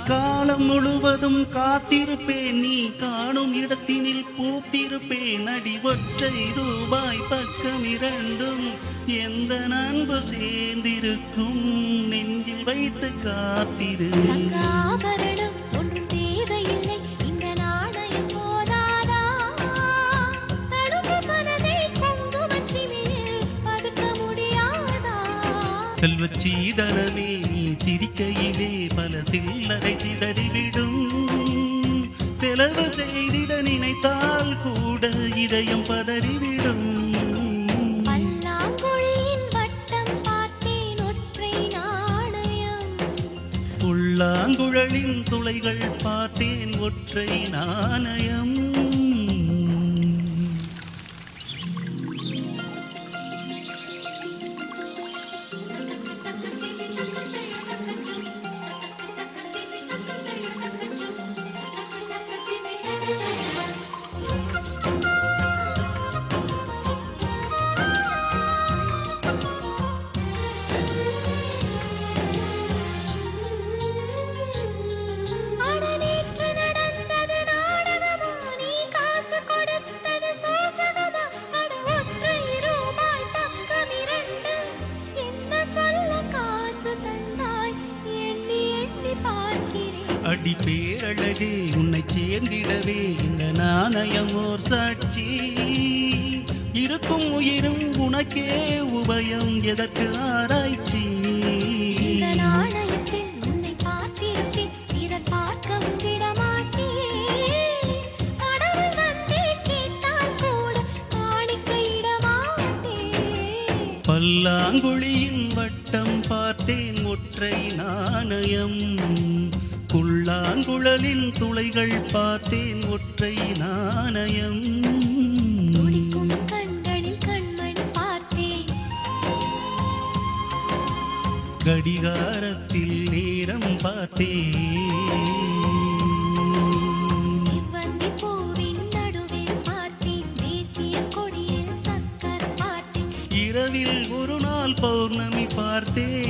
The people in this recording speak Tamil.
காலம் முழுவதும் காத்திருப்பேன், நீ காணும் இடத்தினில் பூத்திருப்பேன். அடி ஒற்றை ரூபாய் பக்கம் இரண்டும் எந்த அன்பு சேர்ந்திருக்கும், நெஞ்சில் வைத்து காத்திரு. ஆபரணம் ஒன்றும் தேவையில்லை, இந்த நாணயம் போதாதா? தடுப்பு மனதை குங்குமச்சிமிழில் பதுக்க முடியாதா? செல்வச் சீதனமே நீ சிரிக்கையிலே பல சில்லறை சிதறிவிடும். செலவு செய்திட நினைத்தால் கூட இதயம் பதறிவிடும். பல்லாங்குழியின் வட்டம் பார்த்தேன் ஒற்றை நாணயம், புல்லாங்குழலின் துளைகள் பார்த்தேன் ஒற்றை நாணயம். அடநேற்று நடந்தது நாடகமா, நீ காசு கொடுத்தது சோசகமா? அட ஒற்றை ரூபாய் பக்கம் இரண்டு என்ன சொல்ல காசு தந்தாய், எண்ணி எண்ணி பார்க்கிறேன். அடி பேரழகே உன்னை சேர்ந்திடவே இந்த நாணயம் ஓர் சாட்சி. இருக்கும் உயிரும் உனக்கே உபயம், எதற்கு ஆராய்ச்சி? இந்த நாணயத்தில் உன்னை பார்த்திருப்பேன், பிறர் பார்க்கவும் விடமாட்டேன். கடவுள் வந்தே கேட்டால் கூட காணிக்கையிடமாட்டேன். பல்லாங்குழியின் வட்டம் பார்த்தேன் ஒற்றை நாணயம், புல்லாங்குழலின் துளைகள் பார்த்தேன் ஒற்றை நாணயம். துடிக்கும் கண்களில் கண்மணி பார்த்தேன், கடிகாரத்தில் நேரம் பார்த்தேன். செவ்வந்தி பூவின் நடுவே பார்த்தேன், தேசிய கொடியில் சக்கரம் பார்த்தேன். இரவில் ஒரு நாள் பௌர்ணமி பார்த்தேன்.